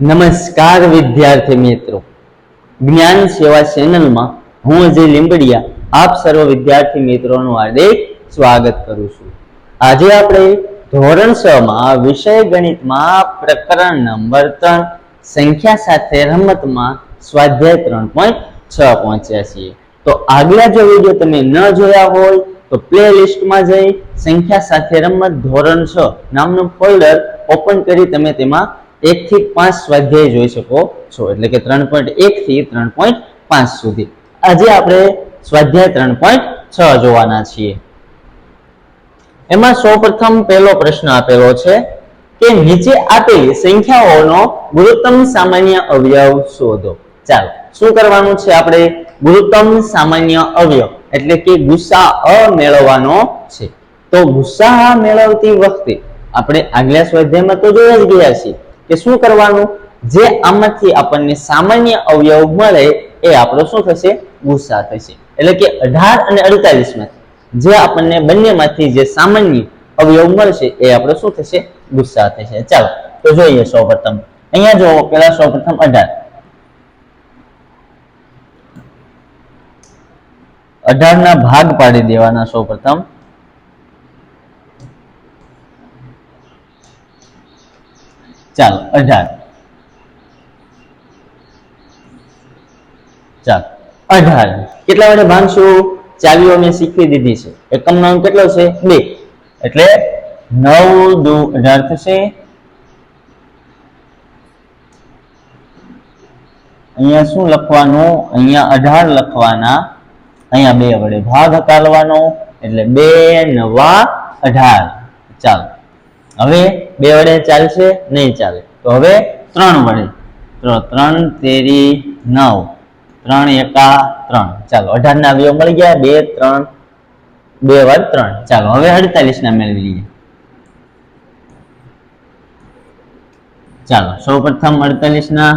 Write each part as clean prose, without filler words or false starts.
નમસ્કાર વિદ્યાર્થી મિત્રો, જ્ઞાન સેવા ચેનલમાં હું અજય લીંબડિયા આપ સર્વ વિદ્યાર્થી મિત્રોનું હાર્દિક સ્વાગત કરું છું। આજે આપણે ધોરણ 6 માં વિષય ગણિતમાં પ્રકરણ નંબર 3 સંખ્યા સાથે રમતમાં સ્વાધ્યાય 3.6 પહોંચ્યા છીએ। તો આગલા જો વિડિયો તમે ન જોયા હોય તો પ્લે લિસ્ટમાં જઈ સંખ્યા સાથે રમત ધોરણ 6 નામનું ફોલ્ડર ઓપન કરી તમે તેમાં 1 થી 5 સ્વાધ્યાય જોઈ શકો છો, એટલે કે 3.1 થી 3.5 સુધી। આજે આપણે સ્વાધ્યાય 3.6 જોવાના છીએ। એમાં સૌપ્રથમ પહેલો પ્રશ્ન આપેલો છે કે નીચે આપેલી સંખ્યાઓનો ગુરુત્તમ સામાન્ય અવયવ શોધો। ચાલો શું કરવાનું છે, આપણે ગુરુત્તમ સામાન્ય અવયવ એટલે કે ગુસાઅ મેળવવાનો છે। તો ગુસાઅ મેળવતી વખતે આપણે આગલા સ્વાધ્યાયમાં તો જોઈ જ ગયા છીએ કે શું કરવાનું, જે આમાંથી આપણને સામાન્ય અવયવ મળે એ આપણો શું થશે, ગુસા થશે। એટલે કે 18 અને 48 માંથી જે આપણને બંનેમાંથી જે સામાન્ય અવયવ મળશે એ આપણો શું થશે, ગુસા થશે। ચાલો તો જોઈએ સૌપ્રથમ અહીંયા જો પેલા સૌપ્રથમ 18 ના ભાગ પાડી દેવાના। સૌપ્રથમ ચાલો 18 કેટલા વડે ભાંગશું, ચાવીઓ મેં શીખવી દીધી છે। એકમ નો અંક કેટલો છે, 2, એટલે 9 દુ 18 થશે। અહીંયા શું લખવાનું, અહીંયા 18 લખવાના, અહીંયા 2 વડે ભાગ હટાવવાનો એટલે 2 નવા 18। ચાલો હવે 2 વડે ચાલશે નહીં, ચાલે તો હવે 3 વડે, તો 3 તેરી 9, 3 એકા 3। ચાલો 18 ના અવયવ મળી ગયા, 2 3 2 વાર 3। ચાલો હવે 48 ના મેળવી લઈએ। ચાલો સૌપ્રથમ 48 ના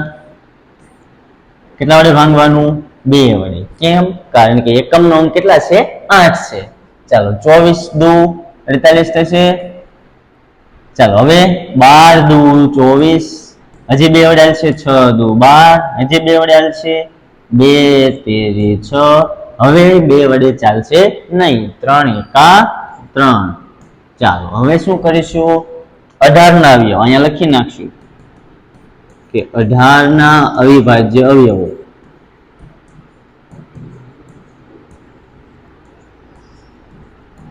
કેટલા વડે ભાંગવાનું, 2 વડે। કેમ, કારણ કે એકમ નો અંક કેટલા છે, 8 છે। ચાલો 24 દુ 48 થશે। ચાલો હવે 12 દુ 24, હજી 2 વડે છે, 6 દુ 12, હજી 2 વડે છે, 2 તેરી 6, હવે 2 વડે ચાલશે નહીં, 3 એકા 3। ચાલો હવે શું કરીશું, 18 ના અવયવ અહીંયા લખી નાખશું કે 18 ના અવિભાજ્ય અવયવો।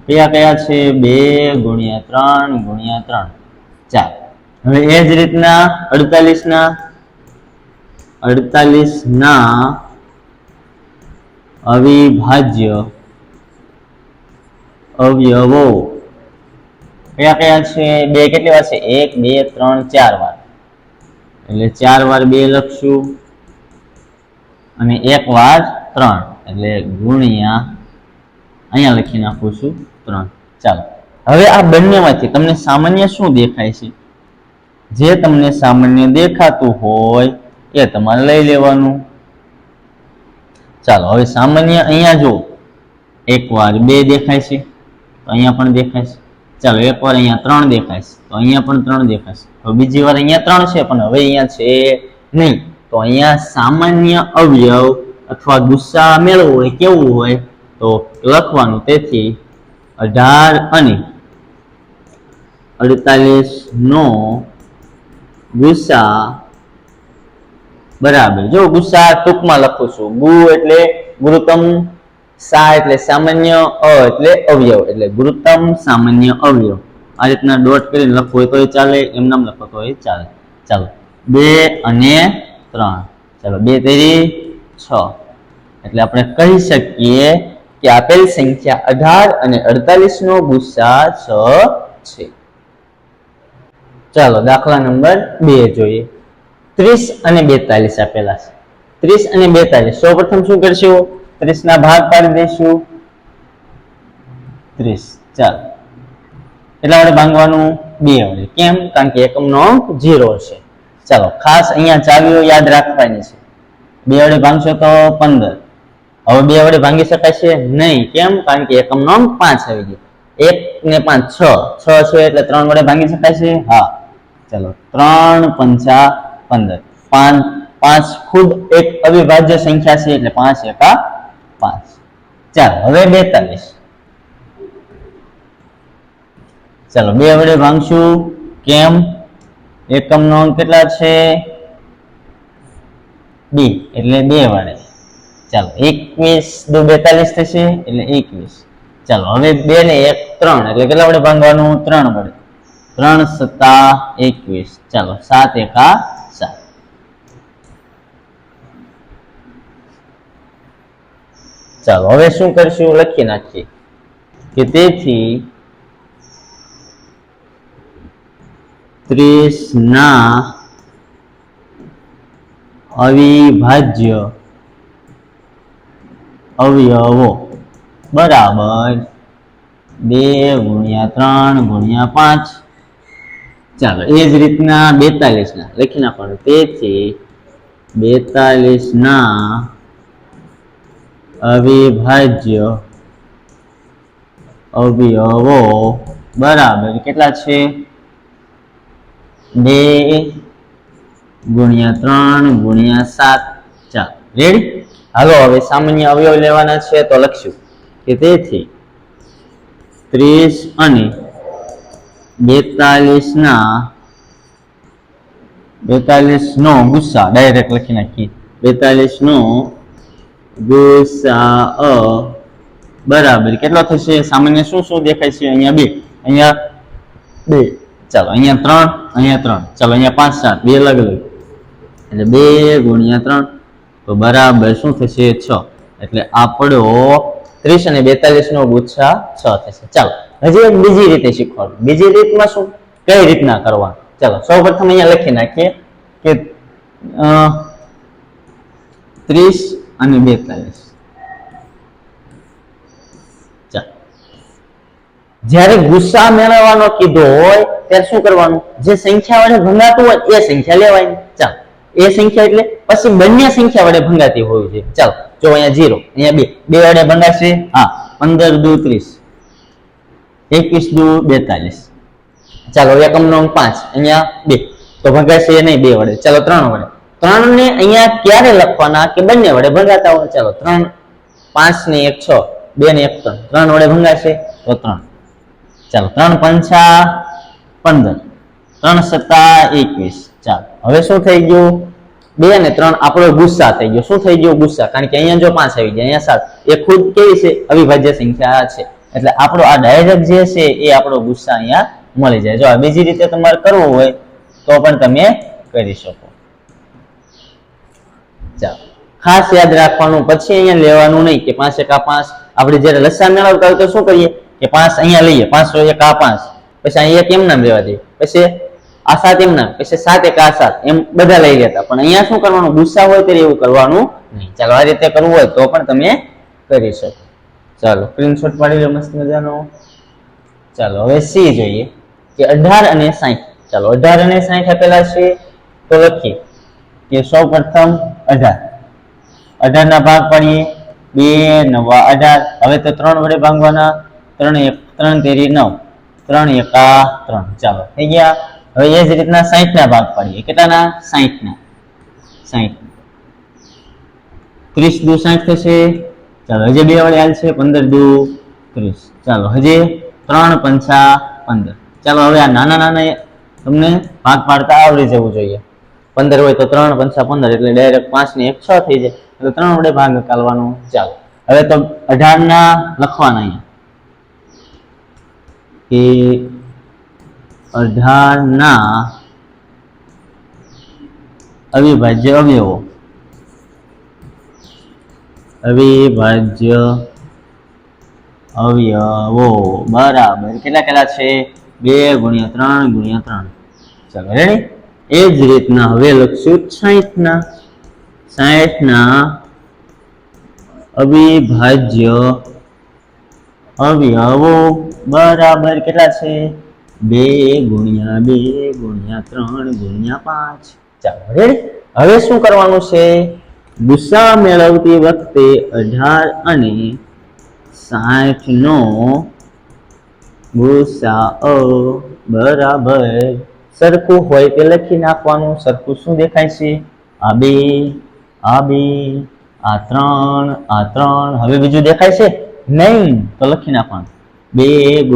કયા કયા છે, 2 ગુણ્યા 3 ગુણ્યા 3। ચાલો હવે એ જ રીતના 48 ના અવિભાજ્ય અવયવો કયા કયા છે, 2 કેટલી વાર છે, 1 2 3 4 વાર, એટલે 4 વાર 2 લખશું અને 1 વાર 3 એટલે ગુણ્યા અહીંયા લખી નાખું છું 3। ચાલો હવે આ બંનેમાંથી તમને સામાન્ય શું દેખાય છે, જે તમને સામાન્ય દેખાતું હોય એ તમારે લઈ લેવાનું। ચાલો હવે સામાન્ય અહીંયા જો 1 વાર 2 દેખાય છે તો અહીંયા પણ દેખાય છે। ચાલો 1 વાર અહીંયા 3 દેખાય છે તો અહીંયા પણ 3 દેખાય છે, તો બીજી વાર અહીંયા 3 છે પણ હવે અહીંયા છે નહીં, તો અહીંયા સામાન્ય અવયવ અથવા ગુસા મેળવવો હોય કેવું હોય તો લખવાનું, તેથી 18 અને 48 નો ગુસા બરાબર, જો ગુસા ટૂંકમાં લખું છું, ગુ એટલે ગુરુત્તમ, સા એટલે સામાન્ય, અ એટલે અવયવ એટલે ગુરુત્તમ સામાન્ય અવયવ। આ રીતના ડોટ કરીને લખવું હોય તો ચાલે, એમ નામ લખો તો ચાલે। ચાલો 2 અને 3, ચાલો 2 તેરી 6, એટલે આપણે કહી શકીએ કે આપેલ સંખ્યા 18 અને 48 નો ગુસા 6 છે। ચાલો દાખલા નંબર 2 જોઈએ। 30 અને 42 આપેલા છે, 30 અને 42 સૌપ્રથમ શું કરશું, 30 ના ભાગ પાડી દઈશું, 30। ચાલો એટલા વડે ભાંગવાનું, 2 વડે। કેમ, કારણ કે એકમ નો અંક 0 છે। ચાલો ખાસ અહીંયા ચાવીઓ યાદ રાખવાની છે, 2 વડે ભાંગશો તો 15, હવે 2 વડે ભાંગી શકાય છે નહીં, કેમ, કારણ કે એકમ નો અંક 5 આવી ગયો, 1 ને 5 6 છે એટલે 3 વડે ભાંગી શકાય છે, હા। ચાલો 3 5 15. 5 ખુદ એક અવિભાજ્ય સંખ્યા છે એટલે 5 એકા 5. ચાલો હવે 42. ચાલો 2 વડે ભાંગશું. કેમ? એકમનો અંક કેટલા છે? 2 એટલે 2 વડે. ચાલો 21 દુ 42 થશે એટલે 21. ચાલો હવે 2 ને 1 3 એટલે કેટલા વડે ભાંગવાનું? 3 વડે. 3 સત્તા 21. ચાલો 7 એકા 7. ચાલો હવે શું કરશું? લખી નાખીએ કે તેથી 30 ના અવિભાજ્ય અવયવો બરાબર 2 ગુણ્યા 3 ગુણ્યા 5. ચાલો એ જ રીતના 42 ના લખી નાખવાનું. તેથી 42 ના અવિભાજ્ય અવયવો બરાબર કેટલા છે? 2 ગુણ્યા 3 ગુણ્યા 7. ચાલો રેડી. હાલો હવે સામાન્ય અવયવ લેવાના છે તો લખશું કે તેથી 30 અને 42 નો ગુસ્સા ડાયરેક્ટ લખી નાખીએ. 42 નો ગુસ્સા બરાબર કેટલો થશે? સામાન્ય શું શું દેખાય છે? અહીંયા 2, અહીંયા 2. ચાલો અહીંયા 3, અહીંયા 3. ચાલો અહીંયા 5 7 2 અલગ અલગ એટલે 2 ગુણ્યા 3 તો બરાબર શું થશે? 6. એટલે આપણો 30 અને 42 નો ગુચ્છા 6 થશે. ચાલો હજી એક બીજી રીતે શીખવાનું. બીજી રીતમાં શું કઈ રીતના કરવાનું? ચાલો સૌપ્રથમ અહીંયા લખી નાખીએ કે 30 અને 42. ચાલો જ્યારે ગુસ્સા મેળવવાનો કીધો હોય ત્યારે શું કરવાનું? જે સંખ્યા વડે ભંગાતું હોય એ સંખ્યા લેવાની. ચાલો એ સંખ્યા એટલે પછી બંને સંખ્યા વડે ભંગાતી હોવી જોઈએ. ચાલો જો અહીંયા 0 અહીંયા 2 વડે ભંગાશે. હા 15 દુ 30 21 દુ 42. ચાલો એકમનો અંક 5 અહીંયા 2 તો ભંગાશે નહીં 2 વડે. ચાલો 3 વડે. 3 ને અહીંયા ક્યારે લખવાના કે બંને વડે ભંગાતા હોય? ચાલો 3 5 ને 1 6 2 ને 1 3 3 વડે ભંગાશે તો 3. ચાલો 3 પંચા 15 3 સત્તા 21. ચાલો હવે શું થઈ ગયું? 2 અને 3 આપણો ગુસ્સા થઈ ગયો. શું થઈ ગયું? ગુસ્સા. કારણ કે અહીંયા જો 5 આવી ગયા, અહીંયા 7. એ ખુદ કેવી છે? અવિભાજ્ય સંખ્યા છે. એટલે આપણો આ ડાયરેક્ટ જે છે એ આપણો ગુસ્સા અહીંયા મળી જાય. જો આ બીજી રીતે તમારે કરવું હોય તો પણ તમે કરી શકો. ચાલો ખાસ યાદ રાખવાનું. પછી અહીંયા લેવાનું નહીં કે 5 એકા 5. આપણે જ્યારે લસાઅ મેળવતા હોય તો શું કરીએ કે 5 અહીંયા લઈએ, 5 એકા 5. પછી અહીંયા કેમ નામ લેવા દઈએ, પછી આ 7 એમ નામ, પછી 7 એકા 7 એમ બધા લઈ લેતા. પણ અહીંયા શું કરવાનું? ગુસ્સા હોય ત્યારે એવું કરવાનું નહીં. ચાલો આ રીતે કરવું હોય તો પણ તમે કરી શકો. ચાલો સ્ક્રીનશોટ પાડી લો મસ્ત મજાનો. ચાલો હવે સી જોઈએ કે 18 અને 60. ચાલો 18 અને 60 આપેલા છે તો લખીએ કે સૌ પ્રથમ 18 ના ભાગ પાડીએ. 2 9 18. હવે તો 3 વડે ભાંગવાના. 3 તેરી 9 3 એકા 3. ચાલો થઈ ગયા. હવે એ જ રીતના 60 ના ભાગ પાડીએ. કેટલાના? 60 ના. 60 30 દુ 60 થશે. ચાલો હજી 2 વડે હાલશે. 15 દુ 30. ચાલો હજી 3 પંચા 15. ચાલો હવે આ નાના નાના તમને ભાગ પાડતા આવડી જવું જોઈએ. 15 હોય તો 3 પંચા 15 એટલે ડાયરેક્ટ 5 ને 1 6 થઈ જાય. એટલે 3 વડે ભાગ કાઢવાનો. ચાલો હવે તો 18 ના લખવાના અહીંયા કે 18 ના અવિભાજ્ય અવયવો. અવિભાજ્ય અવયવો બરાબર કેટલા કેટલા છે? 2 ગુણ્યા 3 ગુણ્યા 3. ચાલો રેડી. એ જ રીતના હવે લખશું 60 ના. 60 ના અવિભાજ્ય અવયવો બરાબર કેટલા છે? 2 ગુણ્યા 2 ગુણ્યા 3 ગુણ્યા 5. ચાલો રેડી. હવે શું કરવાનું છે? ગુસ્સા મેળવતી વખતે 18 અને 60 નો ગુસાઅ બરાબર સરખું હોય તે લખી નાખવાનું. સરખું શું દેખાય છે? આ બે, આ બે, આ ત્રણ, આ ત્રણ. હવે બીજું દેખાય છે? નહીં. તો લખી નાખવાનું 2 ×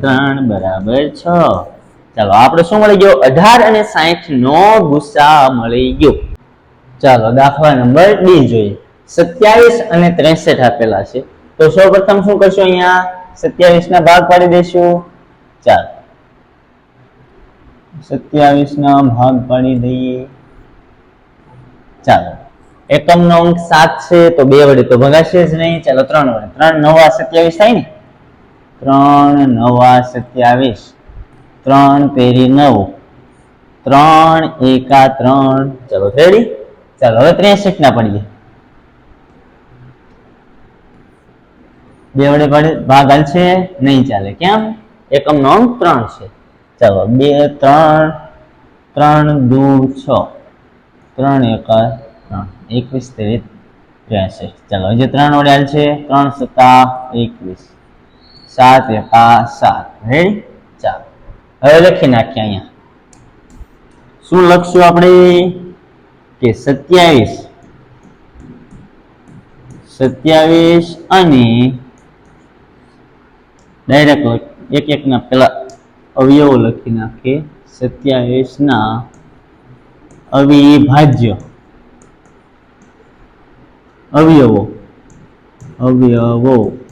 3 બરાબર 6. ચાલો આપણે શું મળી ગયો? 18 અને 60 નો ગુસા મળી ગયો. ચાલો દાખલા નંબર 2 જોઈએ. 27 અને 63 આપેલા છે. તો સૌપ્રથમ શું કરશું? અહીંયા 27 ના ભાગ પાડી દઈશું. ચાલો 27 ના ભાગ પાડી દઈએ. ચાલો એકમ નો અંક 7 છે તો 2 વડે તો ભગાશે જ નહીં. ચાલો 3 વડે. 3 9 27 થાય ને. 3 9 27. 3 તેરી 9. 3 એકા 3. ચાલો રેડી. ચાલો હવે 63 ના પડીએ. 2 વડે ભાગ હાલશે નહીં, ચાલે. કેમ? એકમ નો અંક 3 છે. ચાલો 2 3 3 2 6. 3 એકા 3 21 તેરી 63. ચાલો હજી 3 વડે હાલશે. 3 સત્તા 21. 7 એકા 7. રેડી. ચાલો હવે લખી નાખીએ. અહીંયા શું લખશું આપણે? કે 27 અને ડાયરેક્ટ એક એક ના પેલા અવયવો લખી નાખીએ. 27 ના અવિભાજ્ય અવયવો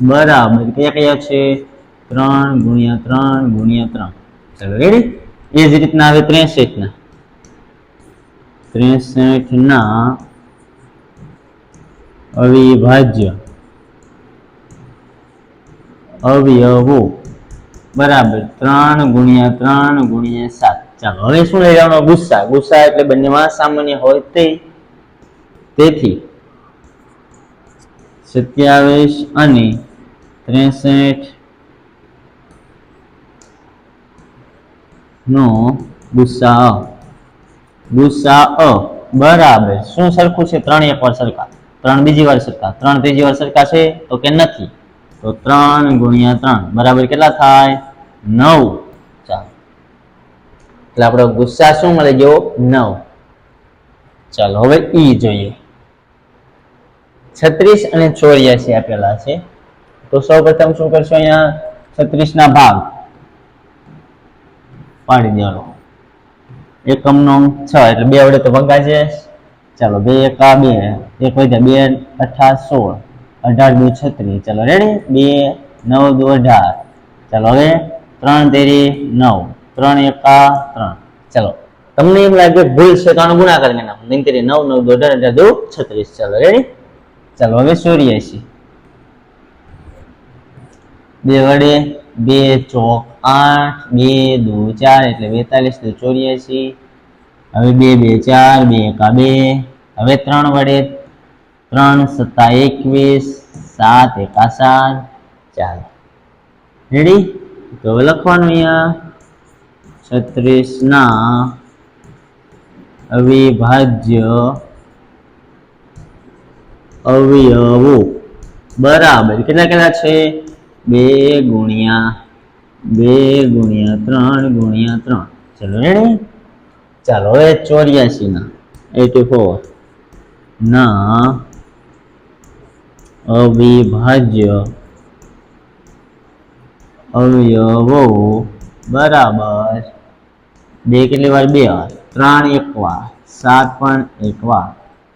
બરાબર કયા કયા છે? 3 × 3 × 3. ચાલો રેડી. એ જ રીતના હવે 63 ના અવિભાજ્ય અવયવો બરાબર 3 × 3 × 7. ચાલો હવે શું લઈ લેવાનો? ગુસ્સા. ગુસ્સા એટલે બંનેમાં સામાન્ય હોય તેથી 27 અને 63 નો ગુસ્સા બરાબર શું સરખું છે? 3 એક વાર સરખા, 3 બીજી વાર સરખા, 3 ત્રીજી વાર સરખા છે તો કે નથી. તો 3 × 3 બરાબર કેટલા થાય? 9. ચાલો એટલે આપણો ગુસ્સા શું મળી ગયો? 9. ચાલો હવે ઈ જોઈએ. 36 અને 84 આપેલા છે. તો સૌપ્રથમ શું કરશો? અહીંયા 36 ના ભાગ પાડી દેવાનો. એકમ નો 6 એટલે 2 વડે તો ભગાશે. ચાલો 2 એકા 2, 1 વધ્યા 2 8 16, 18 2 36. ચાલો રેડી. 2 9 2 18. ચાલો હવે 3 તેરી 9, 3 એકા 3. ચાલો તમને એમ લાગે ભૂલ છે તો આનો ગુણાકાર કરી નાખો. 9 તેરી 9 9 2 18 2 36. ચાલો રેડી. ચાલો હવે 84. 2 વડે 2 ચોક 8, 2 2 4 એટલે 42 2 84. હવે 2 2 4, 2 એકા 2. હવે 3 વડે 3 સત્તા 21, 7 એકા 7. ચાલો રેડી. તો હવે લખવાનું અહીંયા 36 ના અવિભાજ્ય અવયવો બરાબર કેટલા કેટલા છે? 2 × 3 × 3. ચલો રેડી. ચાલો હવે 84 ના 84 ના અવિભાજ્ય અવયવો બરાબર 2 કેટલી વાર? 2 વાર. 3 એક વાર, 7 પણ એક વાર.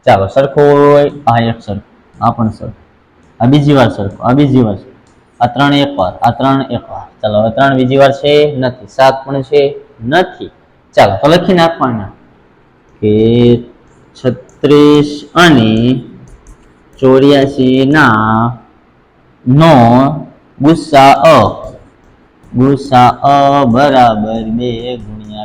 ચાલો સરખો હોય. આ એક સરખો, આ પણ સરખો, આ બીજી વાર સરખો, આ બીજી વાર સરખો. આ 3 એક વાર, આ 3 એક વાર. ચાલો હવે 3 બીજી વાર છે નથી, 7 પણ છે નથી. ચાલો તો લખી નાખવાના કે 36 અને 84 ના નો ગુસ્સા બરાબર 2 ×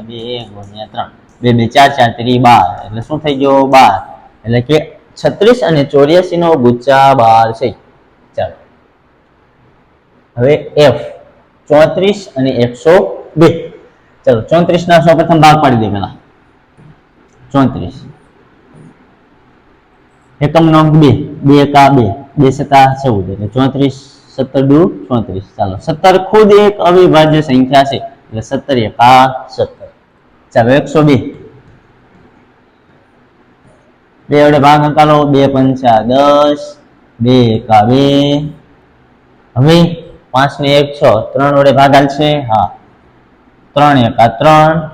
2 × 3. 2 2 4 4 3 12 એટલે શું થઈ ગયો? 12. એટલે કે 36 અને 84 નો ગુચ્છા 12 છે. ચાલો હવે F 34 અને 102. ચાલો 34 ના સૌપ્રથમ ભાગ પાડી દે. પેલા 34 એકમ નો 2, 2 એકા 2, 2 સત્તા 14 એટલે 34 17 2 34. ચાલો 17 ખુદ એક અવિભાજ્ય સંખ્યા છે એટલે 17 એકા 17. ચાલો 102 બે વડે ભાગાકારો 2 પંચા 10 2 એકા 2 હવે 5 ને 1 6 3 વડે ભાગાલ છે હા 3 એકા 3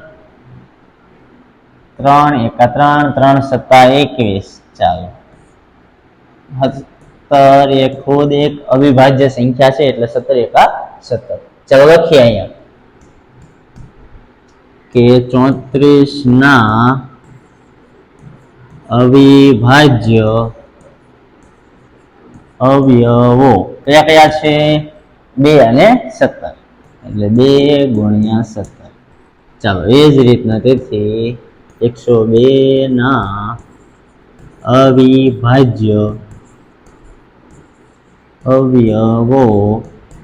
3 એકા 3 3 સત્તા 21 ચાલો 17 એ ખુદ એક અવિભાજ્ય સંખ્યા છે એટલે 17 એકા 17 ચાલો લખીએ અહીંયા કે 34 ના અવિભાજ્ય અવયવો કયા કયા છે 2 અને 17 એટલે 2 ગુણ્યા 17 ચાલો એ જ રીતના તેથી 102 ના અવિભાજ્ય અવયવો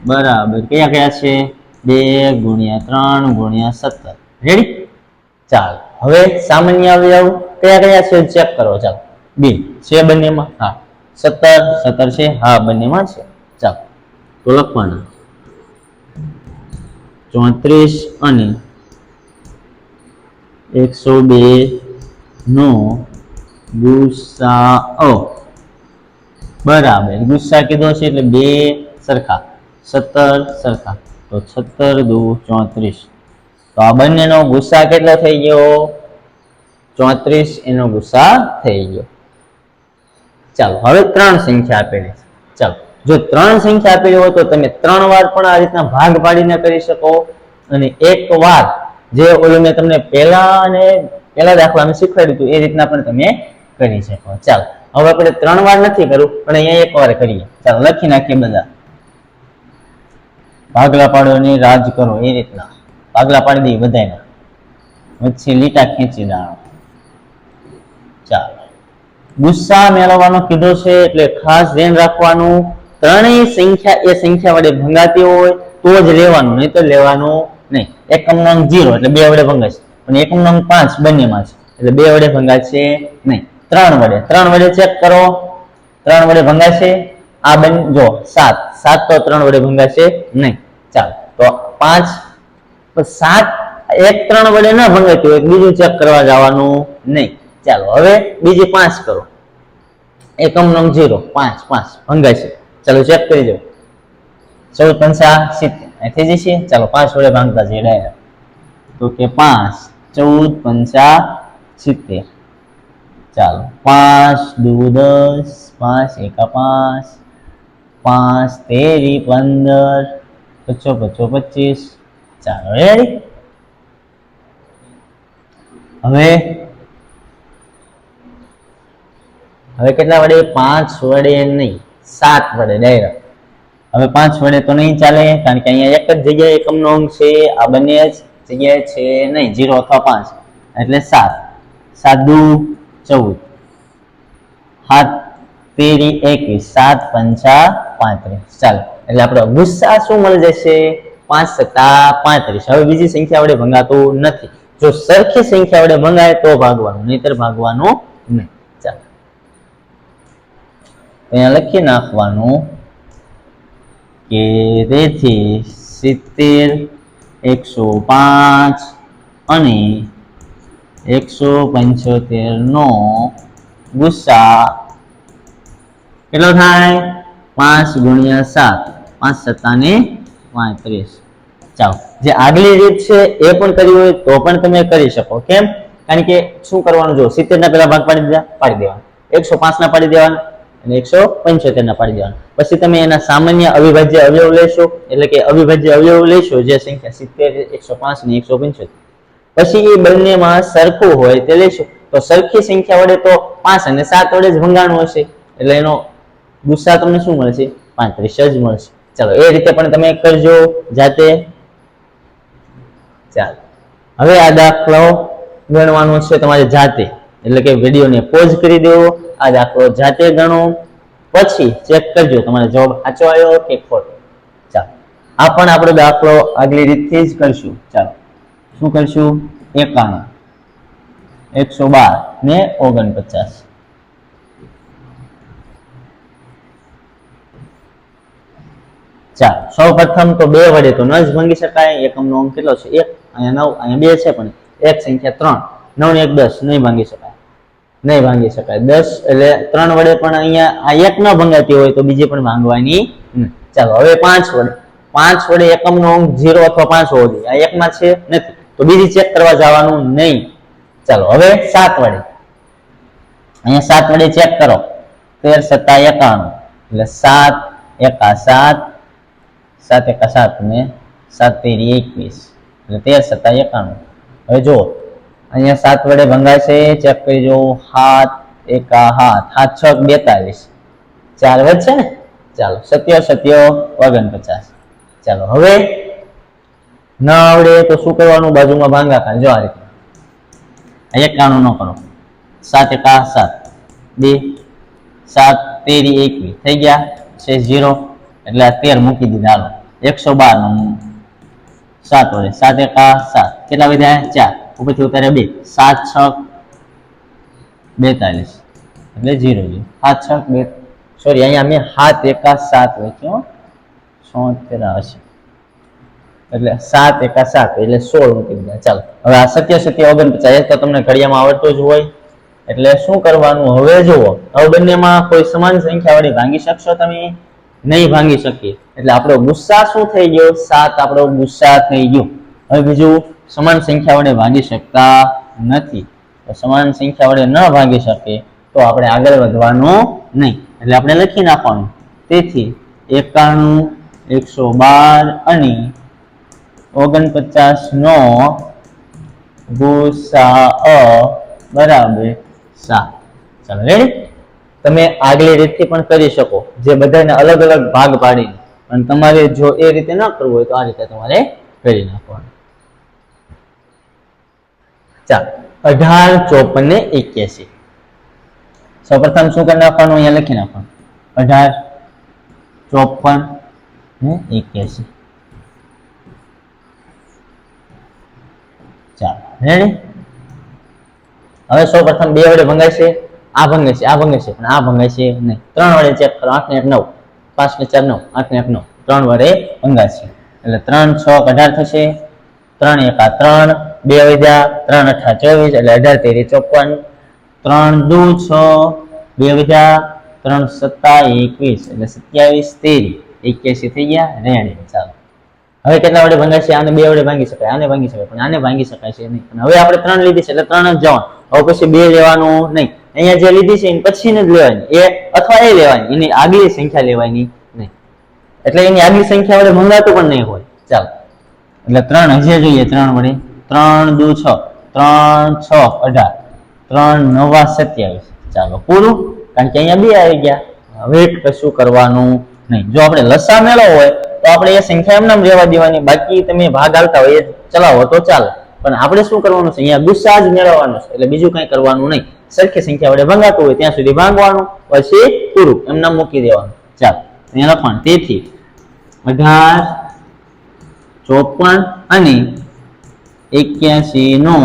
બરાબર કયા કયા છે 2 ગુણ્યા 3 ગુણ્યા 17 રેડી ચાલો હવે સામાન્ય અવયવ કયા કયા છે ચેક કરો ચાલો બી છે બંનેમાં હા 17 છે હા બંનેમાં છે ચાલો તો લખવાના 34 અને 102 નો ગુસાઅ બરાબર ગુસ્સા કીધો છે એટલે 2 સરખા 17 સરખા તો 17 દુ 34 તો આ બંનેનો ગુસ્સા કેટલો થઈ ગયો 34 એનો ગુસ્સા થઈ ગયો ચાલો હવે 3 સંખ્યા આપેલી છે ચાલો જો 3 સંખ્યા આપેલી હોય તો તમે 3 વાર પણ આ રીતના ભાગ પાડીને કરી શકો અને એક વાર જે ઓલું મેં તમને પહેલા દાખલામાં શીખવાડ્યું હતું એ રીતના પણ તમે કરી શકો ચાલો હવે આપણે 3 વાર નથી કરવું પણ અહીંયા એક વાર કરીએ ચાલો લખી નાખીએ બધા ભાગલા પાડવાની રાજ કરો એ રીતના ભાગલા પાડી દઈએ બધાના વચ્ચે લીટા ખેંચી દાણો ચાલો ગુસ્સા મેળવવાનો કીધો છે એટલે ખાસ ધ્યાન રાખવાનું ત્રણેય સંખ્યા એ સંખ્યા વડે ભંગાતી હોય તો જ લેવાનું નહીં તો લેવાનું નહીં એકમ નંગ 0 એટલે 2 વડે ભંગાશે અને એકમ નંગ 5 બંનેમાં છે એટલે 2 વડે ભંગાશે નહીં 3 વડે ચેક કરો 3 વડે ભંગાશે આ બન જો 7 તો 3 વડે ભંગાશે નહીં ચાલો તો 5 તો 7 એક 3 વડે ન ભંગાતી હોય બીજું ચેક કરવા જવાનું નહીં ચાલો હવે બીજી 5 કરો એકમ નંગ 0 5 ભંગાશે ચાલો ચેક કરી દો 14 પંચા 70 થઈ જશે ચાલો 5 વડે ભાંગતા જઈએ ડાયરેક્ટ તો કે 5 14 પંચા 70 ચાલો 5 દુ 10 5 એકા 5 5 તેરી 15 પચો 25 ચાલો રેડી હવે કેટલા વડે 5 વડે નહીં 7 વડે ડાયરેક્ટ હવે 5 વડે તો નહીં ચાલે કારણ કે અહીંયા એક જ જગ્યાએ એકમ નો અંક છે આ બંને જગ્યાએ છે નહીં 0 અથવા 5 એટલે 7 7 દુ 14 7 તેરી 21 7 પંચા 35 ચાલો એટલે આપણો ગુસ્સા શું મળી જશે 5 સત્તા 35 હવે બીજી સંખ્યા વડે ભંગાતું નથી જો સરખી સંખ્યા વડે ભંગાય તો ભાગવાનું નહીતર ભાગવાનું નહીં ચાલો અહીંયા લખી નાખવાનું કે તેથી 70 105 અને 175 નો ગુસ્સા કેટલો થાય 5 ગુણ્યા 7 5 સત્તા ને 35 ચાલો જે આગલી રીત છે એ પણ કરી હોય તો પણ તમે કરી શકો કેમ કારણ કે શું કરવાનું જો 70 ના પેલા ભાગ પાડી દેવાના 105 ના પાડી દેવાના અને 175 ના પાડી દેવાના પછી તમે એના સામાન્ય અવિભાજ્ય અવયવ લેશો એટલે કે અવિભાજ્ય અવયવ લેશો જે સંખ્યા 70 105 અને 175 પછી એ બંનેમાં સરખું હોય તે લેશો તો સરખી સંખ્યા વડે તો 5 અને 7 વડે જ ભંગાણું હશે એટલે એનો ગુસ્સા તમને શું મળશે 35 જ મળશે ચાલો એ રીતે પણ તમે કરજો જાતે ચાલો હવે આ દાખલો ગણવાનો છે તમારે જાતે એટલે કે વિડીયોને પોઝ કરી દેવો આ દાખલો જાતે ગણો પછી ચેક કરજો તમારો જવાબ સાચો આવ્યો કે ખોટો ચાલો આ પણ આપણો દાખલો આગલી રીતથી જ કરશું ચાલો શું કરશું 51 112 ને 49 ચાલો સૌ પ્રથમ તો 2 વડે તો ન જ ભાંગી શકાય એકમનો અંક કેટલો છે 1 અહીંયા 9 અહીંયા 2 છે પણ એક સંખ્યા 3, 9 ને 1 10, નહીં ભાંગી શકાય, નહીં ભાંગી શકાય. 10 એટલે 3 વડે પણ અહીંયા આ એક ન ભંગાતી હોય તો બીજી પણ ભાંગવાની નહીં. ચાલો હવે 5 વડે એકમનો અંક 0 અથવા 5 હોવો જોઈએ. આ એકમાં છે નથી તો બીજી ચેક કરવા જવાનું નહીં. ચાલો હવે 7 વડે, અહીંયા 7 વડે ચેક કરો. 13 × 7 = 91, એટલે 7 એકા 7, 7 એકા 7 ને 7 તેરી 21, એટલે 13 × 7 = 91. હવે જો અહીંયા 7 વડે ભંગાશે, ચેક કરી જો. 7 એકા 7, 7 6 42, 4 વધશે ને. ચાલો 7 49. ચાલો હવે ન આવડે તો શું કરવાનું, બાજુમાં ભાગાકાર. જો આ રીતે 91 નો કરો. 7 એકા 7, 2, 7 તેરી 21 થઈ ગયા છે 0, એટલે આ 13 મૂકી દીધા. હાલો 112 નો 7 વડે, 7 એકા 7 કેટલા વધ્યા 4, ઉપરથી ઉતારે 2, 7 6 42 એટલે 0 7 6 2, સોરી અહીંયા મેં 7 એકા 7 લખ્યો, 76 હશે, એટલે 7 એકા 7 એટલે 16 મૂકી દીધા. ચાલો હવે આ 7 તો તમને ઘડિયામાં આવડતો જ હોય એટલે શું કરવાનું, હવે જુઓ. હવે બંનેમાં કોઈ સમાન સંખ્યા વડે ભાંગી શકશો તમે? નહીં ભાંગી શકીએ, એટલે આપણો ગુસ્સા શું થઈ ગયો, 7 આપણો ગુસ્સા થઈ ગયો. હવે બીજું સમાન સંખ્યા વડે ભાંગી શકતા નથી, તો સમાન સંખ્યા વડે ન ભાંગી શકીએ તો આપણે આગળ વધવાનું નહીં, એટલે આપણે લખી નાખવાનું. તેથી 91, 112 અને 49 નો ગુસાઅ બરાબર 7. ચાલો રેડી? તમે આગલી રીતથી પણ કરી શકો, જે બધાને અલગ અલગ ભાગ પાડીને, પણ તમારે જો એ રીતે ન કરવું હોય તો આ રીતે તમારે કરી નાખવાનું. ચાલો 18, 54 ને 81. સૌપ્રથમ શું કરી નાખવાનું, અહીંયા લખી નાખવાનું 18, 54 ને 81. ચાલો રેડી? હવે સૌપ્રથમ 2 વડે ભંગાય છે, આ ભંગે છે, આ ભંગે છે, પણ આ ભંગાય છે નહીં. 3 વડે ચેક કરો. 8 ને 1 9, 5 ને 4 9, 8 ને 1 9, 3 વડે ભંગાશે એટલે 3 6 18 થશે. 3 એકા 3, 2 વધ્યા, 3 8 24 એટલે 18 તેરી 54, 3 2 6, 2 વધ્યા, 3 7 21 એટલે 27 તેરી 81 થઈ ગયા રેડી. ચાલો હવે કેટલા વડે ભંગાશે? આને 2 વડે ભાંગી શકાય, આને ભાંગી શકાય, પણ આને ભાંગી શકાય છે નહીં. પણ હવે આપણે 3 લીધી છે એટલે 3 જ જવાનું. હવે પછી 2 લેવાનું નહીં. અહીંયા જે લીધી છે એની પછી જ લેવાની, એ અથવા એ લેવાની, એની આગલી સંખ્યા લેવાની નહીં, એટલે એની આગલી સંખ્યા વડે ભંગાતું પણ નહીં હોય. ચાલો એટલે 3 હજી જોઈએ. 3 વડે 3 2 6, 3 6 18, 3 9 27. ચાલો પૂરું, કારણ કે અહીંયા 2 આવી ગયા. હવે કશું કરવાનું નહીં. જો આપણે લસા મેળવવો હોય તો આપણે એ સંખ્યા એમ નામ રહેવા દેવાની, બાકી તમે ભાગ હાલતા હોય એ ચલાવો તો ચાલે, પણ આપણે શું કરવાનું છે, અહીંયા ગુસ્સા જ મેળવવાનો છે, એટલે બીજું કંઈ કરવાનું નહીં. સરખી સંખ્યા વડે ભંગાતું હોય ત્યાં સુધી ભાંગવાનું, પછી પૂરું એમ નામ મૂકી દેવાનું. ચાલો અહીંયા લખવાનું. તેથી 18, 54 અને 81 નો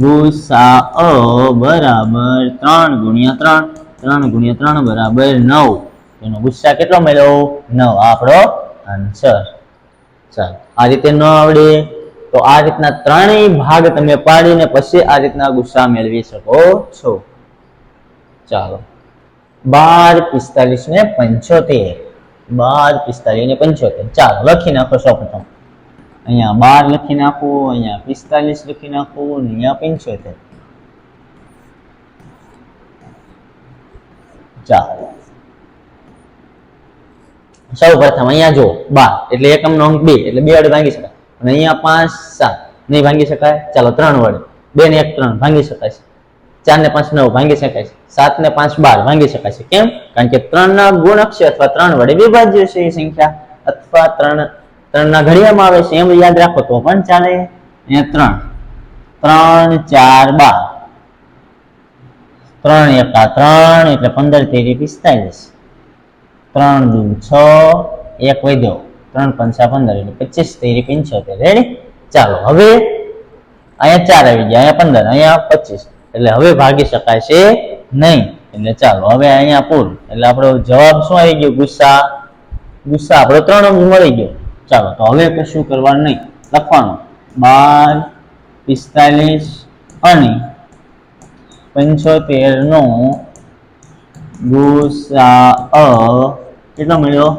ગુસાઅ બરાબર 3 ગુણ્યા 3, 3 ગુણ્યા 3 બરાબર 9. એનો ગુસ્સા કેટલો મળ્યો? 9. આપણો આન્સર. ચાલો આ રીતે ન આવડે તો આ રીતના ત્રણેય ભાગ તમે પાડીને પછી આ રીતના ગુસ્સા મેળવી શકો છો. ચાલો 12 45 ને 75, 12 45 ને 75. ચાલો લખી નાખો. સૌપ્રથમ અહીંયા 12 લખી નાખો, અહીંયા 45 લખી નાખો, અહીંયા 75. ચાલો સૌ પ્રથમ અહીંયા જો 12 એટલે એકમનો અંક 2 એટલે 2 વડે ભાંગી શકાય, અને અહીંયા 5 7 નહીં ભાંગી શકાય. ચાલો 3 વડે 2 ને 1 3 ભાંગી શકાય છે, 4 ને 5 9 ભાંગી શકાય છે, 7 ને 5 12 ભાંગી શકાય છે. કેમ? કારણ કે 3 ના ગુણક છે અથવા 3 વડે વિભાજ્ય છે એ સંખ્યા, અથવા 3 ના ઘડિયામાં આવે છે એમ યાદ રાખો તો પણ ચાલે. અહીંયા 3 3 4 12, 3 એકા 3 એટલે 15 તેરી 45, 3 દૂ 6, 1 વધ્યો, 3 પંચા 15 એટલે 25 તેરી 75. રેડી? ચાલો હવે અહીંયા 4 આવી ગયા, અહીંયા 15, અહીંયા 25 એટલે હવે ભાગી શકાય છે નહીં. એટલે ચાલો હવે અહીંયા પૂરું, એટલે આપણો જવાબ શું આવી ગયો? ગુસ્સા. ગુસ્સા આપણો 3 અંક મળી ગયો. ચાલો તો હવે કશું કરવાનું નહીં, લખવાનું 12 45 અને 75 નો ગુસાઅ કેટલો મળ્યો?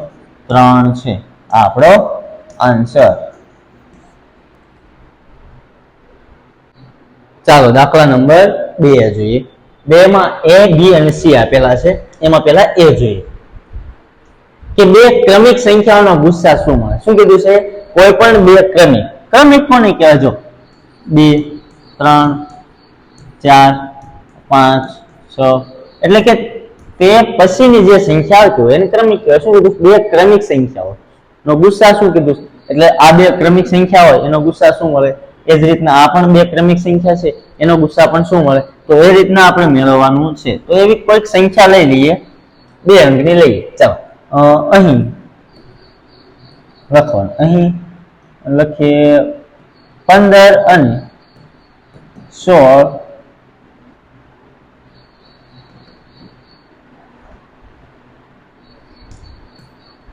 3 છે. આ આપણો આન્સર. ચાલો દાખલા નંબર 2 જોઈએ. 2 માં a b અને c આપેલા છે. એમાં પહેલા a જોઈએ કે બે ક્રમિક સંખ્યાઓનો ગુસ્સા શું મળે. શું કીધું છે? કોઈ પણ બે ક્રમિક કોને કહેવાય? જો 2 3 4 5 6 એટલે કે તે પછીની જે સંખ્યા આવતી હોય એને ક્રમિક કહેવાય. શું કીધું? બે ક્રમિક સંખ્યાઓ નો ગુસ્સા શું કીધું? એટલે આ બે ક્રમિક સંખ્યા હોય એનો ગુસ્સા શું મળે? એ જ રીતના આ પણ બે ક્રમિક સંખ્યા છે એનો ગુસ્સા પણ શું મળે? તો એ રીતના આપણે મેળવવાનું છે. તો એવી કોઈક સંખ્યા લઈ લઈએ, 2 અંકની લઈએ. ચાલો અહીં લખવાનું, અહીં લખીએ 15 અને 16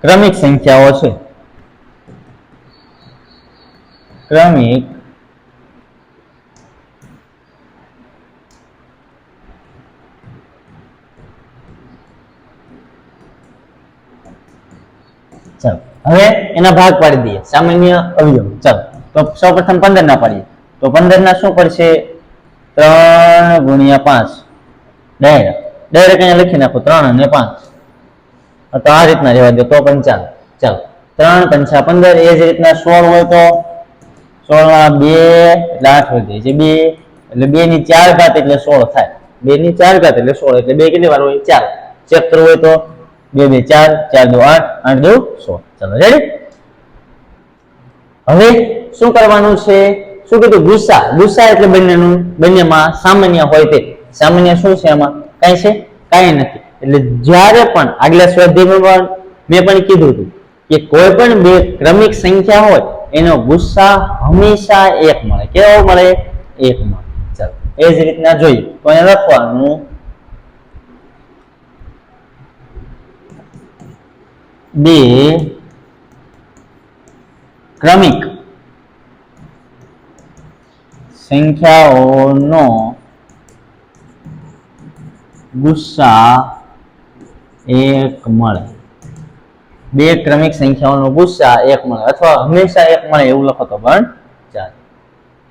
ક્રમિક સંખ્યાઓ છે. ક્રમિક ચાલો હવે એના ભાગ પાડી દઈએ, સામાન્ય અવયવ. ચાલો તો સૌપ્રથમ 15 ના પાડીએ તો 15 ના શું પડશે? 3 × 5 ડાયરેક્ટ અહીંયા લખી નાખો 3 અને 5. તો આ રીતના રહેવા દો તો પણ ચાલો. ચાલો 3 × 5 = 15. એ જ રીતના 16 હોય તો 16 માં 2 એટલે 8 વધી છે. 2 એટલે 2 ની 4 ઘાત એટલે 16 થાય. 2 ની 4 ઘાત એટલે 16 એટલે 2 કેટલી વાર હોય? 4. ચેક કરવું હોય તો 2 2 4 4 2 8 8 2 16. ચાલો રેડી. હવે શું કરવાનું છે? શું કીધું? ગુસ્સા એટલે બંનેમાં સામાન્ય હોય તે. સામાન્ય શું છે આમાં? કઈ છે? કઈ નથી. એટલે જ્યારે પણ આગલા સ્વાધ્યાયમાં મેં પણ કીધું હતું કે કોઈ પણ બે ક્રમિક સંખ્યા હોય એનો ગુસ્સા હંમેશા 1 મળે. કેવો મળે? 1 મળે. ચાલો એ જ રીતના જોઈએ તો અહીંયા લખવાનું 2 ક્રમિક સંખ્યાઓનો ગુસ્સા 1 મળે. 2 ક્રમિક સંખ્યાઓનો ગુસ્સા 1 મળે અથવા હંમેશા 1 મળે એવું લખો તો પણ ચાલે.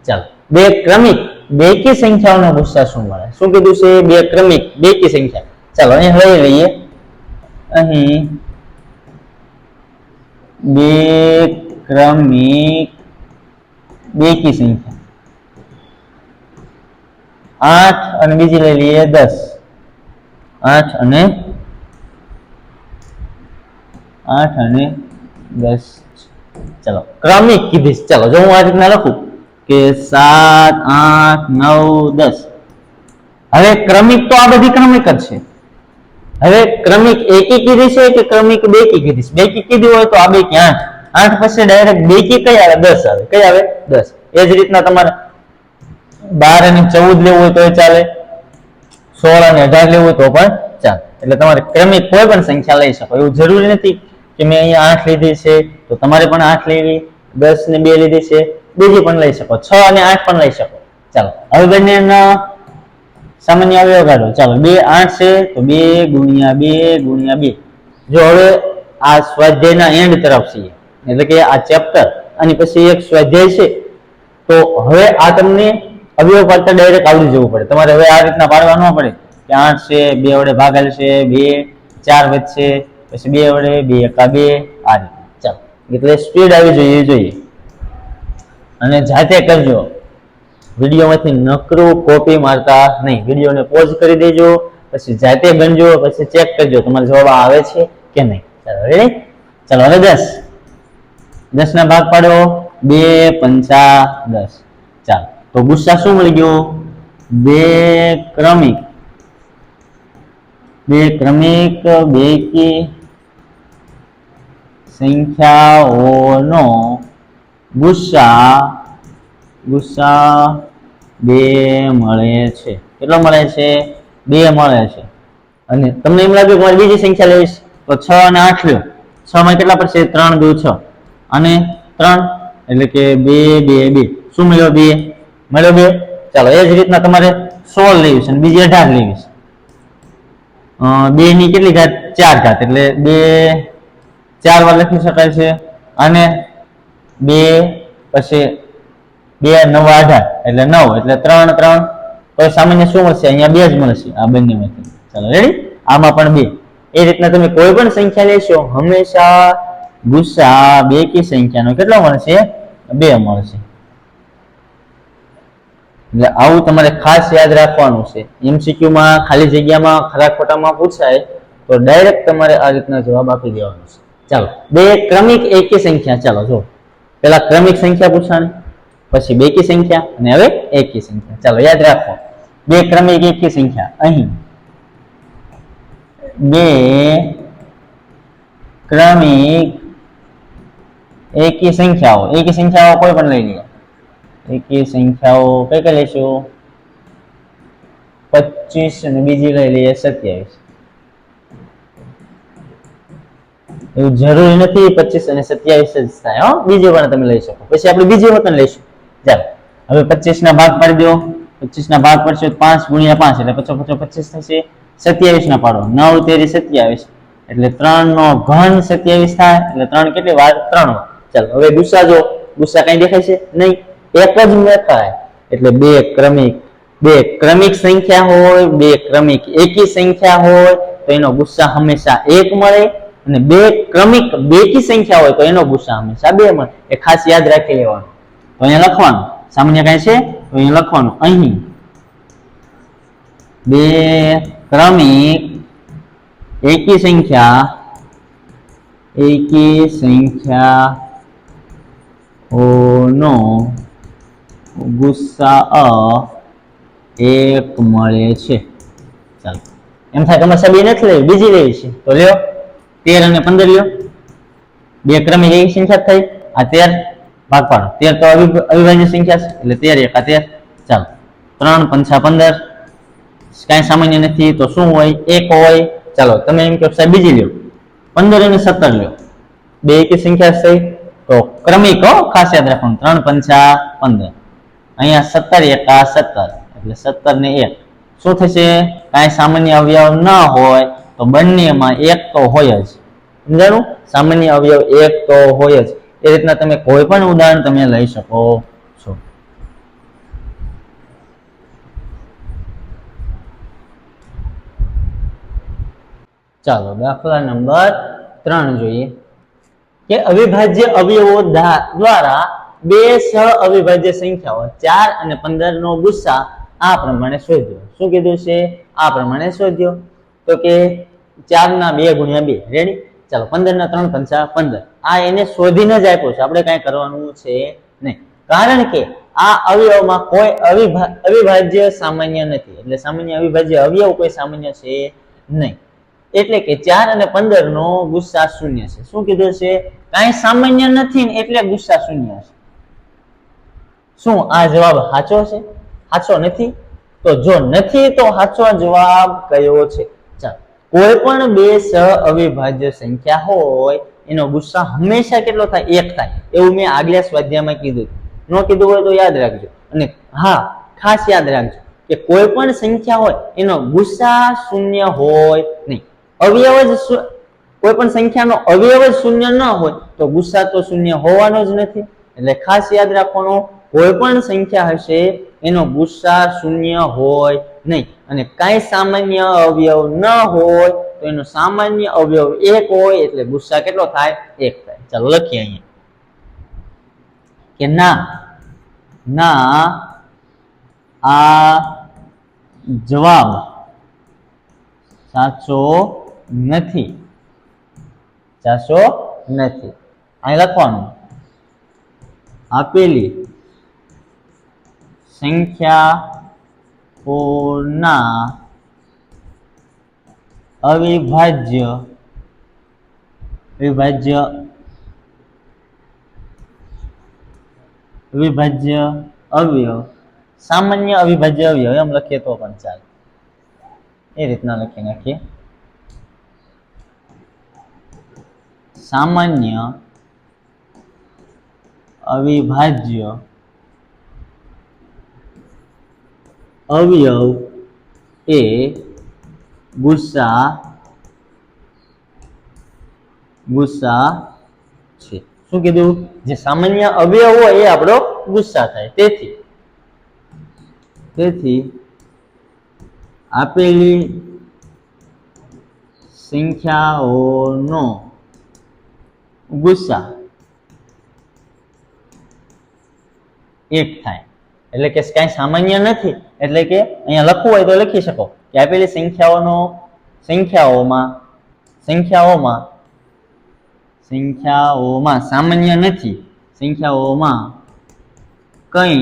ચાલો 2 ક્રમિક બેકી સંખ્યાઓનો ગુસ્સા શું મળે? શું કીધું છે? 2 ક્રમિક બેકી સંખ્યા. ચાલો અહીં લઈ લઈએ. અહીં 2 ક્રમિક બેકી સંખ્યા 8 અને બીજી લઈ લઈએ 10. 8 અને 10. ચલો ક્રમિક કીધી. ચલો જો હું આ રીતના લખું કે 7 8 9 10. હવે ક્રમિક તો આ બધી ક્રમિક જ છે. હવે ક્રમિક એકી કીધી છે કે ક્રમિક બેકી કીધી છે? બેકી કીધી હોય તો આ બેકી 8. 8 પછી ડાયરેક્ટ બેકી કઈ આવે? 10 આવે. કઈ આવે? 10. એ જ રીતના તમારે 12 અને 14 લેવું હોય તો ચાલે, 16 અને 18 લેવું હોય તો પણ ચાલે. એટલે તમારે ક્રમિક કોઈ પણ સંખ્યા લઈ શકો. એવું જરૂરી નથી કે મેં અહીંયા 8 લીધી છે તો તમારે પણ 8 લેવી, 10 ને 2 લીધી છે બીજી પણ લઈ શકો, 6 અને 8 પણ લઈ શકો. ચાલો હવે બંનેના સામાન્ય અવયવ કાઢો. ચાલો 2 8 છે તો 2 × 2 × 2. જો હવે આ સ્વાધ્યાયના એન્ડ તરફ છીએ એટલે કે આ ચેપ્ટર અને પછી એક સ્વાધ્યાય છે તો હવે આ તમને અવયવ પાડતા ડાયરેક્ટ આવડી જવું પડે. તમારે હવે આ રીતના પાડવા ન પડે કે 8 છે 2 વડે ભાગાયેલ છે 2 4 વધશે પછી 2 વડે 2 એકા 2 આ રીતે. ચાલો એટલે સ્પીડ આવી જોઈએ અને જાતે કરજો. વિડીયોમાંથી નકરું કોપી મારતા નહીં. વિડીયોને પોઝ કરી દેજો, પછી જાતે ગણજો, પછી ચેક કરજો તમારે જવાબ આવે છે કે નહીં. ચાલો રેડી. ચાલો હવે 10 ના ભાગ પાડો. 2 પંચા 10. ચાલો તો ગુસ્સા શું મળી ગયો? 2 ક્રમિક બેકી સંખ્યાઓનો ગુસ્સા 2 મળે છે. કેટલો મળે છે? 2 મળે છે. અને તમને એમ લાગે કે મારે બીજી સંખ્યા લેવી તો 6 અને 8 લ્યો. 6 માં કેટલા પડશે? 3 2 6 અને 3 એટલે કે 2 2 2. શું મળ્યો? 2. મળ્યો 2. ચાલો એ જ રીતના તમારે 16 લેવી છે અને બીજી 18 લેવી છે. 2 ની કેટલી ઘાત? 4 ઘાત, એટલે 2 4 વાર લખી શકાય છે. અને 2 પછી 2 9 18 એટલે 9, એટલે 3 3, તો સામાન્ય શું મળશે? અહીંયા 2 જ મળશે આ બંનેમાંથી. ચાલો રેડી, આમાં પણ 2. એ રીતના તમે કોઈ પણ સંખ્યા લેશો હંમેશા ગુસ્સા બેકી સંખ્યાનો કેટલો મળશે? 2 મળશે. એટલે આવું તમારે ખાસ યાદ રાખવાનું છે. MCQ માં ખાલી જગ્યામાં ખરા ખોટામાં પૂછાય તો ડાયરેક્ટ તમારે આ રીતના જવાબ આપી દેવાનો છે. ચાલો, 2 ક્રમિક એકી સંખ્યા. ચાલો જો, પેલા ક્રમિક સંખ્યા પૂછાણી, પછી બેકી સંખ્યા અને હવે એકી સંખ્યા. ચાલો યાદ રાખો, 2 ક્રમિક એકી સંખ્યા. અહીં 2 ક્રમિક એકી સંખ્યાઓ. એકી સંખ્યાઓ કોઈ પણ લઈ લઈએ. એકી સંખ્યાઓ કઈ કઈ લઈશું? 25 અને બીજી લઈ લઈએ 27. એવું જરૂરી નથી 25 અને 27 જ થાય, હો, બીજી પણ તમે લઈ શકો. પછી આપણે બીજી વખત લઈશું. ચાલો હવે 25 ના ભાગ પાડી દો. 25 ના ભાગ પડશે 5 ગુણ્યા 5 એટલે 50 25 થશે. 27 ના પાડો, 9 તેરી 27 એટલે 3 નો ઘન 27 થાય. એટલે 3 કેટલી વાર? 3 વાર. ચાલો હવે ગુસ્સા જો, ગુસ્સા કઈ દેખાય છે? નહીં, એક જ દેખાય. એટલે 2 ક્રમિક સંખ્યા હોય, 2 ક્રમિક એકી સંખ્યા હોય તો એનો ગુસ્સા હંમેશા 1 મળે, અને 2 ક્રમિક બેકી સંખ્યા હોય તો એનો ગુસ્સા હંમેશા 2 મળે. એ ખાસ યાદ રાખી લેવાનું. તો અહીંયા લખવાનું સામાન્ય કઈ છે તો અહીંયા લખવાનું, અહીં 2 ક્રમિક એકી સંખ્યા નો ગુસ્સા 1 મળે છે. ચાલો એમ થાય તમારે સાહેબ એ નથી લેવી, બીજી લેવી છે તો લ્યો 13 અને 15 લ્યો. 2 ક્રમિક એકી સંખ્યા થઈ. આ 13 ભાગ પાડો, 13 તો અવિભાજ્ય સંખ્યા છે એટલે 13 એકા 13. ચાલો 3 પંચા 15, કઈ સામાન્ય નથી તો શું હોય? 1 હોય. ચાલો તમે એમ કહો સાહેબ બીજી લ્યો, 15 અને 17 લ્યો. 2 એકી સંખ્યા થઈ તો ક્રમિક, ખાસ યાદ રાખવાનું, 3 પંચા 15, અહીંયા 17 એકા 17 એટલે 17 ને 1 શું થશે? કાંઈ સામાન્ય અવયવ ન હોય તો બંનેમાં 1 તો હોય જ. સમજાણું? સામાન્ય અવયવ 1 તો હોય જ. એ રીતના તમે કોઈ પણ ઉદાહરણ તમે લઈ શકો છો. ચાલો દાખલા નંબર 3 જોઈએ કે અવિભાજ્ય અવયવો દ્વારા 2 સહ અવિભાજ્ય સંખ્યાઓ 4 અને 15 નો ગુસ્સા આ પ્રમાણે શોધ્યો. શું કીધું છે? આ પ્રમાણે શોધ્યો. તો કે 4 ના 2 ગુણ્યા 2. રેડી? ચાલો 15 ના 3 પંચા 15. આ એને શોધીને જ આપ્યો છે, આપણે કઈ કરવાનું છે નહીં. કારણ કે આ અવયવમાં કોઈ અવિભાજ્ય સામાન્ય નથી, એટલે સામાન્ય અવિભાજ્ય અવયવ કોઈ સામાન્ય છે નહીં. એટલે કે 4 અને 15 નો ગુસ્સા શૂન્ય છે. શું કીધું છે? કાંઈ સામાન્ય નથી ને એટલે ગુસ્સા શૂન્ય છે. શું આ જવાબ સાચો છે? સાચો નથી? તો જો નથી તો સાચો જવાબ કયો છે? ચાલો, કોઈ પણ 2 સહ અવિભાજ્ય સંખ્યા હોય એનો ગુસ્સા હંમેશા કેટલો થાય? 1 થાય. એવું મેં આગલા સ્વાધ્યાયમાં કીધું. ન કીધું હોય તો યાદ રાખજો. અને હા, ખાસ યાદ રાખજો કે કોઈ પણ સંખ્યા હોય એનો ગુસ્સા શૂન્ય હોય નહીં. અવયવ જ કોઈ પણ સંખ્યાનો અવયવ જ શૂન્ય ન હોય તો ગુસ્સા તો શૂન્ય હોવાનો જ નથી. એટલે ખાસ યાદ રાખવાનું, કોઈ પણ સંખ્યા હશે એનો ગુસ્સા શૂન્ય હોય નહીં. અને કાંઈ સામાન્ય અવયવ ન હોય તો એનો સામાન્ય અવયવ 1 હોય એટલે ગુસ્સા કેટલો થાય? 1 થાય. ચાલો લખીએ અહીંયા કે ના આ જવાબ સાચો નથી. અહીં લખવાનું, આપેલી સંખ્યાઓના અવિભાજ્ય અવયવ, સામાન્ય અવિભાજ્ય અવયવ એમ લખીએ તો પણ ચાલે. એ રીતના લખી નાખીએ, સામાન્ય અવિભાજ્ય અવયવ એ ગુસ્સા છે. શું કીધું? જે સામાન્ય અવયવ હોય એ આપણો ગુસ્સા થાય. તેથી આપેલી સંખ્યાઓનો ગુસ્સા એક થાય. એટલે કે કઈ સામાન્ય નથી. એટલે કે અહીંયા લખવું હોય તો લખી શકો કે આપેલી સંખ્યાઓમાં સામાન્ય નથી. સંખ્યાઓમાં કઈ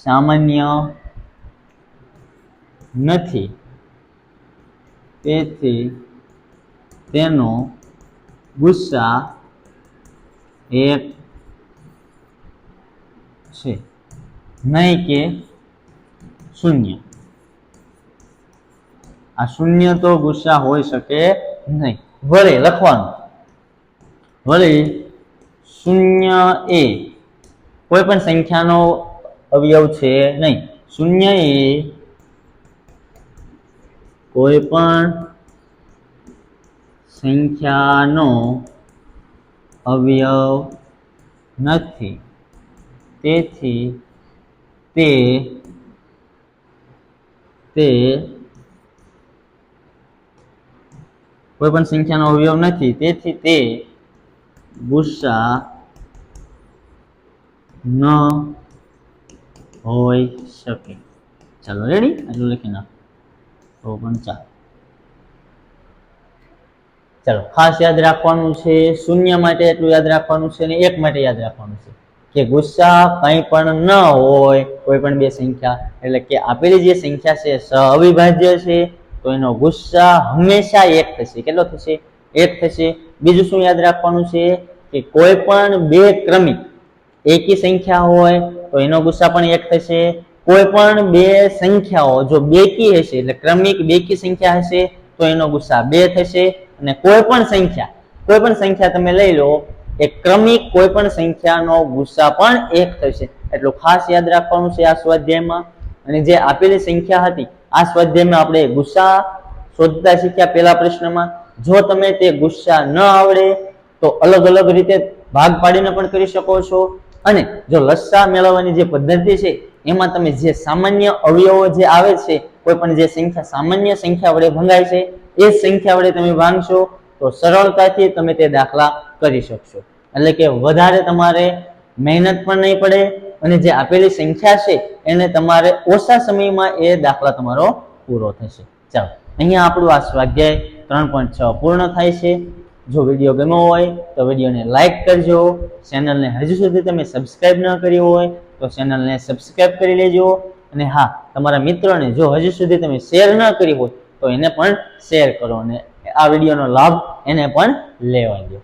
સામાન્ય નથી, તેથી તેનો ગુસ્સા એક છે, નહીં કે શૂન્ય. આ શૂન્ય તો ગુસ્સા હોઈ શકે નહીં. વળી લખવાનું, વળી શૂન્ય એ કોઈ પણ સંખ્યાનો અવયવ છે નહીં. શૂન્ય એ કોઈ પણ સંખ્યાનો અવયવ નથી, તેથી તે કોઈ પણ સંખ્યાનો અવયવ નથી, તેથી તે ગુસ્સા ન હોઈ શકે. ચાલો રેડી? આટલું લખી નાખો તો પણ ચાલો. ચાલો ખાસ યાદ રાખવાનું છે, શૂન્ય માટે એટલું યાદ રાખવાનું છે અને એક માટે યાદ રાખવાનું છે કે ગુસ્સા કંઈ પણ ન હોય કોઈ પણ બે સંખ્યા, એટલે કે આપેલી જે સંખ્યા છે સહઅવિભાજ્ય છે તો એનો ગુસ્સા હંમેશા એક થશે. કેટલો થશે? એક થશે. બીજું શું યાદ રાખવાનું છે કે કોઈ પણ બે ક્રમિક એકી સંખ્યા હોય તો એનો ગુસ્સા પણ એક થશે. કોઈ પણ બે સંખ્યાઓ જો બેકી હશે એટલે ક્રમિક બેકી સંખ્યા હશે તો એનો ગુસ્સા બે થશે. અને કોઈ પણ સંખ્યા તમે લઈ લો એ ક્રમિક કોઈ પણ સંખ્યાનો ગુસ્સા પણ એક થશે. એટલું ખાસ યાદ રાખવાનું છે આ સ્વાધ્યાયમાં. અને જે આપેલી સંખ્યા હતી આ સ્વાધ્યાયમાં આપણે ગુસ્સા શોધતા શીખ્યા પહેલા પ્રશ્નમાં. જો તમે તે ગુસ્સા ન આવડે તો અલગ અલગ રીતે ભાગ પાડીને પણ કરી શકો છો. અને જો લસા મેળવવાની જે પદ્ધતિ છે એમાં તમે જે સામાન્ય અવયવો જે આવે છે કોઈ પણ જે સંખ્યા સામાન્ય સંખ્યા વડે ભંગાય છે એ સંખ્યા વડે તમે ભાંગશો તો સરળતાથી તમે તે દાખલા કરી શકશો. એટલે કે વધારે તમારે મહેનત પણ નહીં પડે અને જે આપેલી સંખ્યા છે એને તમારે ઓછા સમયમાં એ દાખલા તમારો પૂરો થશે. ચાલો અહીંયા આપણું આ સ્વાધ્યાય 3.6 પૂર્ણ થાય છે. જો વિડીયો ગમ્યો હોય તો વિડીયોને લાઈક કરજો. ચેનલને હજુ સુધી તમે સબસ્ક્રાઇબ ન કરી હોય તો ચેનલને સબસ્ક્રાઇબ કરી લેજો. અને હા, તમારા મિત્રોને જો હજુ સુધી તમે શેર ન કરી હોય તો એને પણ શેર કરો અને આ વિડીયોનો લાભ એને પણ લેવા દો.